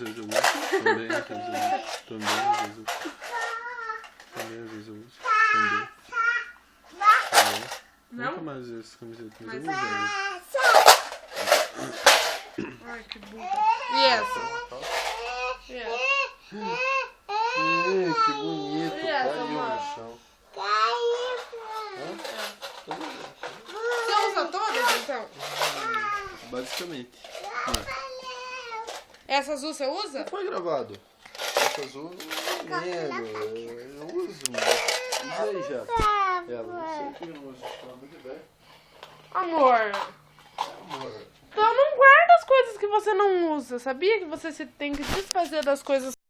às vezes eu uso. Também às vezes eu uso. Também às vezes eu uso. Também às vezes eu uso. Também. Não? Nunca mais uso essa camiseta, mas eu uso ela. Ai, que burra. E essa? E essa? Que bonito, E essa, caiu mãe? no chão. Você usa todas, então? Basicamente. Essa azul você usa? Foi gravado. Essa azul não lembro. Eu uso, mas. E aí já? Ela, não sei que eu uso. Muito bem. Amor. Amor. Então não guarda as coisas que você não usa. Sabia que você tem que desfazer das coisas